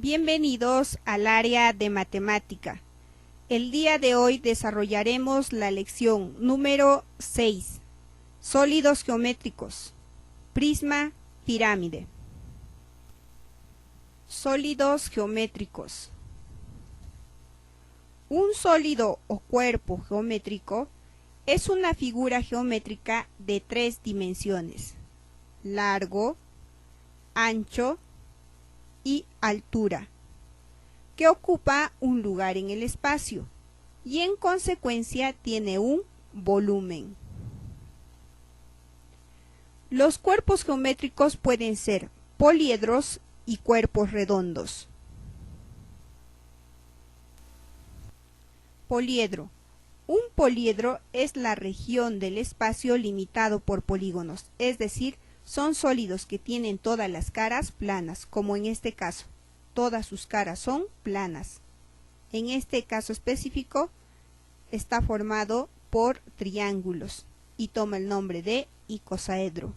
Bienvenidos al área de matemática. El día de hoy desarrollaremos la lección número 6, sólidos geométricos, prisma, pirámide. Sólidos geométricos. Un sólido o cuerpo geométrico es una figura geométrica de 3 dimensiones: largo, ancho y altura, que ocupa un lugar en el espacio y en consecuencia tiene un volumen. Los cuerpos geométricos pueden ser poliedros y cuerpos redondos. Poliedro. Un poliedro es la región del espacio limitado por polígonos, es decir, son sólidos que tienen todas las caras planas, como en este caso. Todas sus caras son planas. En este caso específico está formado por triángulos y toma el nombre de icosaedro.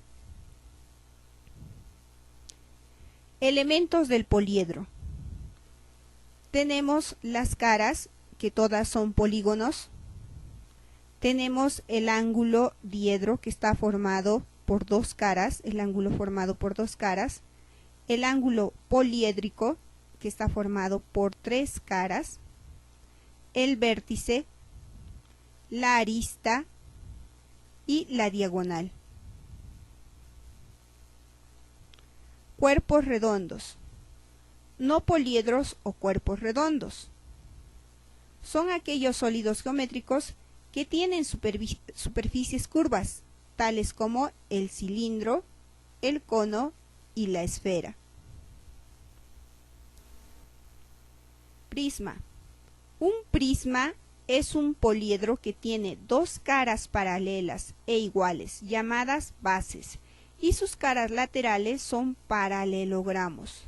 Elementos del poliedro. Tenemos las caras, que todas son polígonos. Tenemos el ángulo diedro, que está formado por dos caras, el ángulo formado por dos caras. El ángulo poliédrico, que está formado por 3 caras. El vértice, la arista y la diagonal. Cuerpos redondos. No poliedros o cuerpos redondos. Son aquellos sólidos geométricos que tienen superficies curvas, tales como el cilindro, el cono y la esfera. Prisma. Un prisma es un poliedro que tiene dos caras paralelas e iguales, llamadas bases, y sus caras laterales son paralelogramos.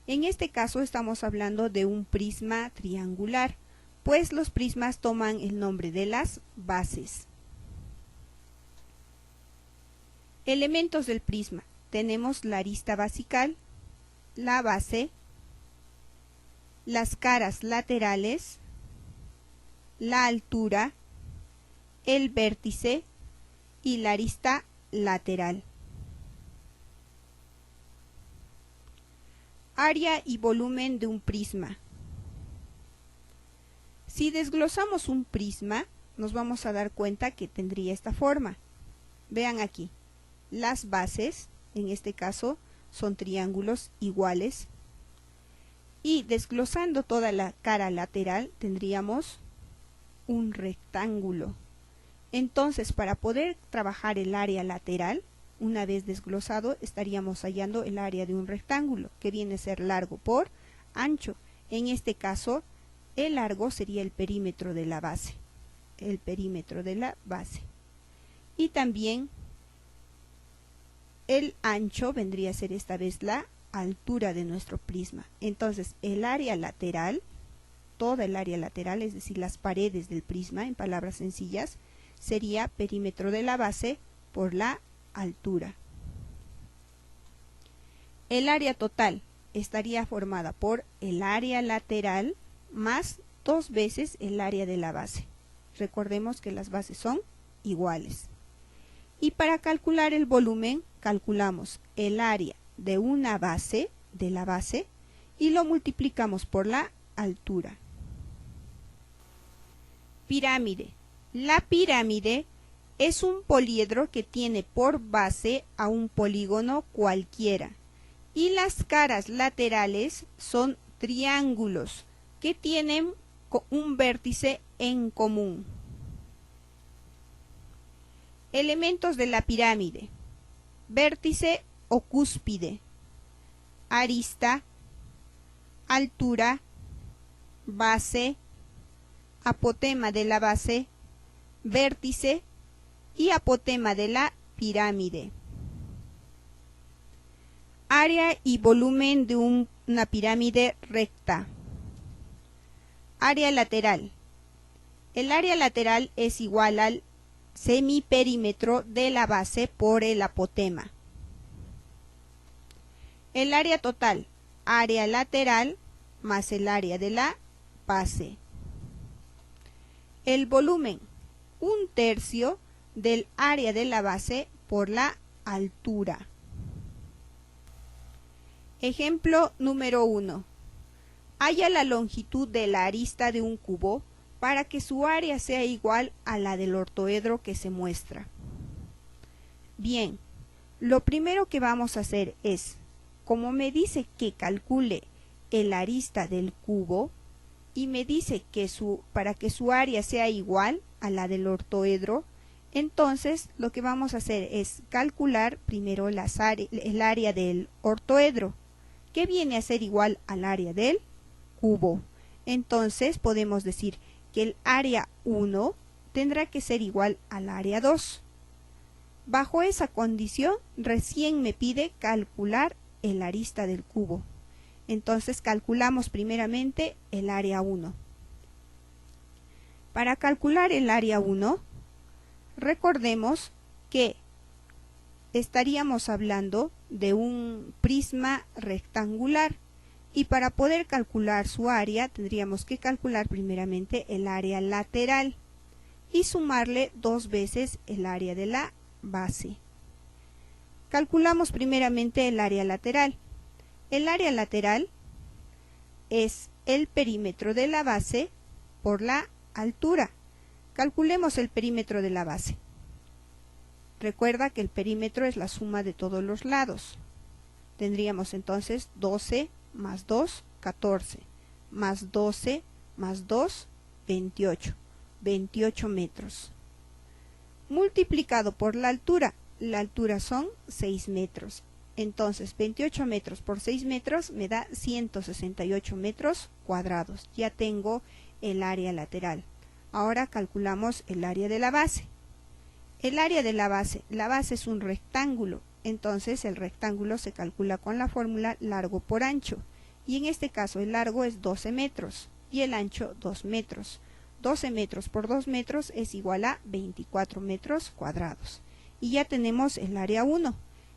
En este caso estamos hablando de un prisma triangular, pues los prismas toman el nombre de las bases. Elementos del prisma. Tenemos la arista basical, la base, las caras laterales, la altura, el vértice y la arista lateral. Área y volumen de un prisma. Si desglosamos un prisma, nos vamos a dar cuenta que tendría esta forma. Vean aquí, las bases, en este caso, son triángulos iguales. Y desglosando toda la cara lateral, tendríamos un rectángulo. Entonces, para poder trabajar el área lateral, una vez desglosado, estaríamos hallando el área de un rectángulo, que viene a ser largo por ancho. En este caso, el largo sería el perímetro de la base. El perímetro de la base. Y también el ancho vendría a ser esta vez la altura de nuestro prisma. Entonces, el área lateral, toda el área lateral, es decir, las paredes del prisma, en palabras sencillas, sería perímetro de la base por la altura. El área total estaría formada por el área lateral más 2 veces el área de la base. Recordemos que las bases son iguales. Y para calcular el volumen, calculamos el área de una base, de la base, y lo multiplicamos por la altura. Pirámide. La pirámide es un poliedro que tiene por base a un polígono cualquiera, y las caras laterales son triángulos que tienen un vértice en común. Elementos de la pirámide. Vértice o cúspide, arista, altura, base, apotema de la base, vértice y apotema de la pirámide. Área y volumen de una pirámide recta. Área lateral. El área lateral es igual al semiperímetro de la base por el apotema. El área total, área lateral más el área de la base. El volumen, 1/3 del área de la base por la altura. Ejemplo número 1. Halla la longitud de la arista de un cubo para que su área sea igual a la del ortoedro que se muestra. Bien, lo primero que vamos a hacer es, como me dice que calcule el arista del cubo y me dice que para que su área sea igual a la del ortoedro, entonces lo que vamos a hacer es calcular primero el área del ortoedro, que viene a ser igual al área del cubo. Entonces podemos decir que el área 1 tendrá que ser igual al área 2. Bajo esa condición, recién me pide calcular el arista del cubo. Entonces calculamos primeramente el área 1. Para calcular el área 1, recordemos que estaríamos hablando de un prisma rectangular y para poder calcular su área tendríamos que calcular primeramente el área lateral y sumarle 2 veces el área de la base. Calculamos primeramente el área lateral. El área lateral es el perímetro de la base por la altura. Calculemos el perímetro de la base. Recuerda que el perímetro es la suma de todos los lados. Tendríamos entonces 12 más 2, 14, más 12 más 2, 28. 28 metros. Multiplicado por la altura son 6 metros. Entonces 28 metros por 6 metros me da 168 metros cuadrados. Ya tengo el área lateral. Ahora calculamos el área de la base. El área de la base es un rectángulo, entonces el rectángulo se calcula con la fórmula largo por ancho. Y en este caso el largo es 12 metros y el ancho 2 metros. 12 metros por 2 metros es igual a 24 metros cuadrados. Y ya tenemos el área 1.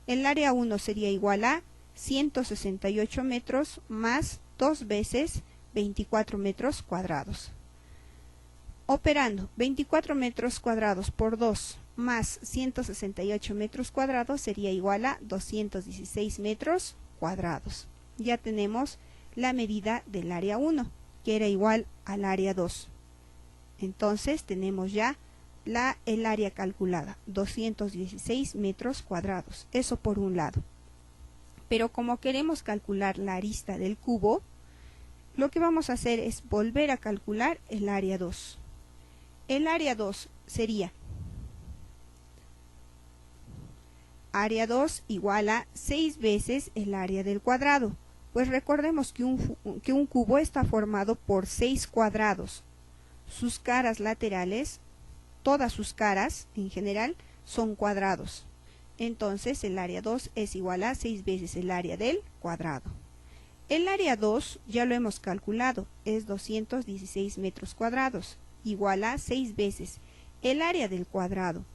El área 1 sería igual a 168 metros más 2 veces 24 metros cuadrados. Operando 24 metros cuadrados por 2 más 168 metros cuadrados sería igual a 216 metros cuadrados. Ya tenemos la medida del área 1, que era igual al área 2. Entonces tenemos ya el área calculada, 216 metros cuadrados. Eso por un lado. Pero como queremos calcular la arista del cubo, lo que vamos a hacer es volver a calcular el área 2. El área 2 sería área 2 igual a 6 veces el área del cuadrado. Pues recordemos que un cubo está formado por 6 cuadrados. Sus caras laterales, todas sus caras en general, son cuadrados. Entonces el área 2 es igual a 6 veces el área del cuadrado. El área 2 ya lo hemos calculado, es 216 metros cuadrados, igual a 6 veces el área del cuadrado.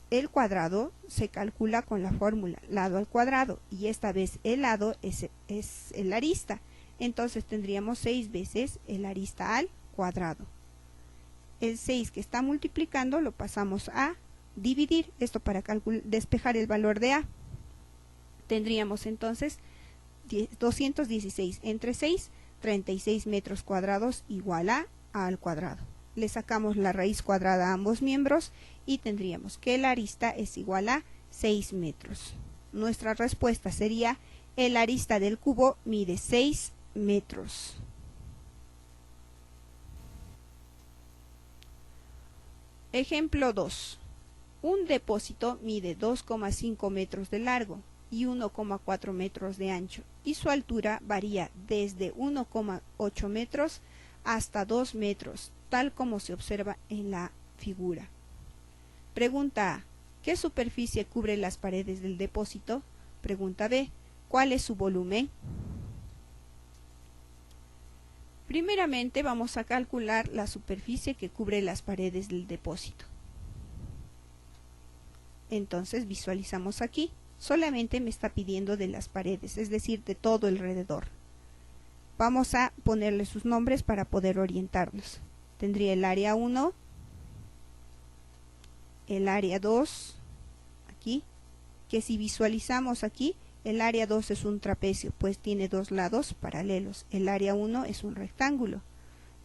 El cuadrado se calcula con la fórmula lado al cuadrado y esta vez el lado es el arista. Entonces tendríamos 6 veces el arista al cuadrado. El 6 que está multiplicando lo pasamos a dividir, esto para despejar el valor de A. Tendríamos entonces 216 entre 6, 36 metros cuadrados igual a al cuadrado. Le sacamos la raíz cuadrada a ambos miembros y tendríamos que la arista es igual a 6 metros. Nuestra respuesta sería: el arista del cubo mide 6 metros. Ejemplo 2. Un depósito mide 2,5 metros de largo y 1,4 metros de ancho y su altura varía desde 1,8 metros hasta 2 metros, tal como se observa en la figura. Pregunta A. ¿Qué superficie cubre las paredes del depósito? Pregunta B. ¿Cuál es su volumen? Primeramente vamos a calcular la superficie que cubre las paredes del depósito. Entonces visualizamos aquí, solamente me está pidiendo de las paredes, es decir, de todo alrededor. Vamos a ponerle sus nombres para poder orientarnos. Tendría el área 1, el área 2, aquí, que si visualizamos aquí, el área 2 es un trapecio, pues tiene dos lados paralelos. El área 1 es un rectángulo.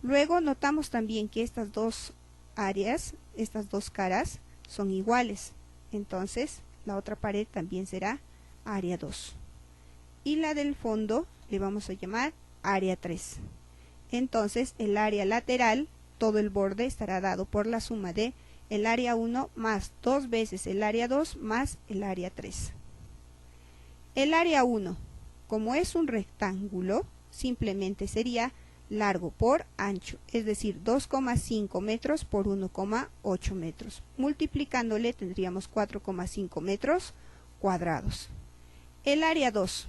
Luego notamos también que estas dos áreas, estas dos caras, son iguales. Entonces, la otra pared también será área 2. Y la del fondo le vamos a llamar área 3. Entonces, el área lateral, todo el borde estará dado por la suma de el área 1 más 2 veces el área 2 más el área 3. El área 1, como es un rectángulo, simplemente sería largo por ancho, es decir, 2,5 metros por 1,8 metros. Multiplicándole tendríamos 4,5 metros cuadrados. El área 2,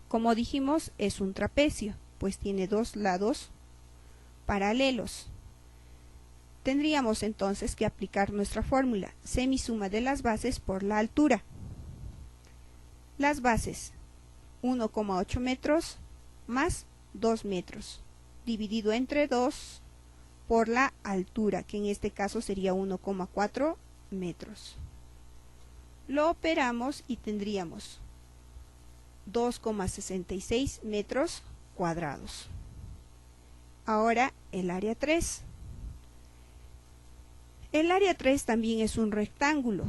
como dijimos, es un trapecio, pues tiene dos lados paralelos. Tendríamos entonces que aplicar nuestra fórmula, semisuma de las bases por la altura. Las bases, 1,8 metros más 2 metros, dividido entre 2 por la altura, que en este caso sería 1,4 metros. Lo operamos y tendríamos 2,66 metros cuadrados. Ahora el área 3. El área 3 también es un rectángulo.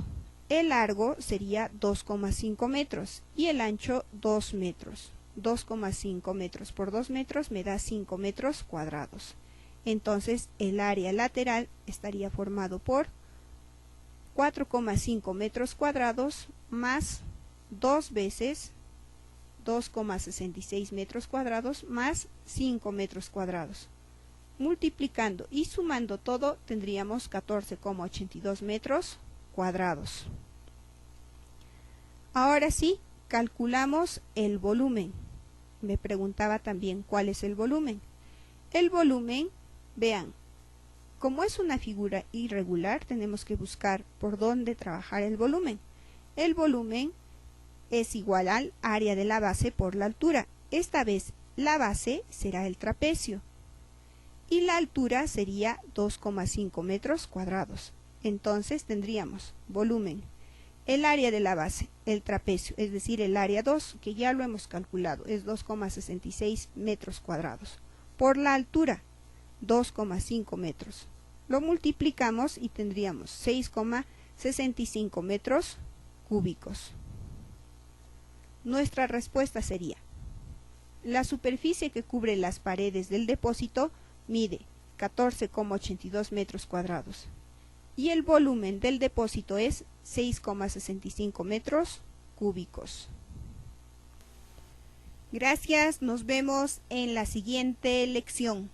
El largo sería 2,5 metros y el ancho 2 metros. 2,5 metros por 2 metros me da 5 metros cuadrados. Entonces el área lateral estaría formado por 4,5 metros cuadrados más 2 veces 2,66 metros cuadrados más 5 metros cuadrados. Multiplicando y sumando todo tendríamos 14,82 metros cuadrados. Ahora sí, calculamos el volumen. Me preguntaba también cuál es el volumen. El volumen, vean, como es una figura irregular, tenemos que buscar por dónde trabajar el volumen. El volumen es igual al área de la base por la altura. Esta vez la base será el trapecio y la altura sería 2,5 metros cuadrados. Entonces tendríamos volumen, el área de la base, el trapecio, es decir, el área 2, que ya lo hemos calculado, es 2,66 metros cuadrados, por la altura, 2,5 metros. Lo multiplicamos y tendríamos 6,65 metros cúbicos. Nuestra respuesta sería, la superficie que cubre las paredes del depósito mide 14,82 metros cuadrados y el volumen del depósito es 6,65 metros cúbicos. Gracias, nos vemos en la siguiente lección.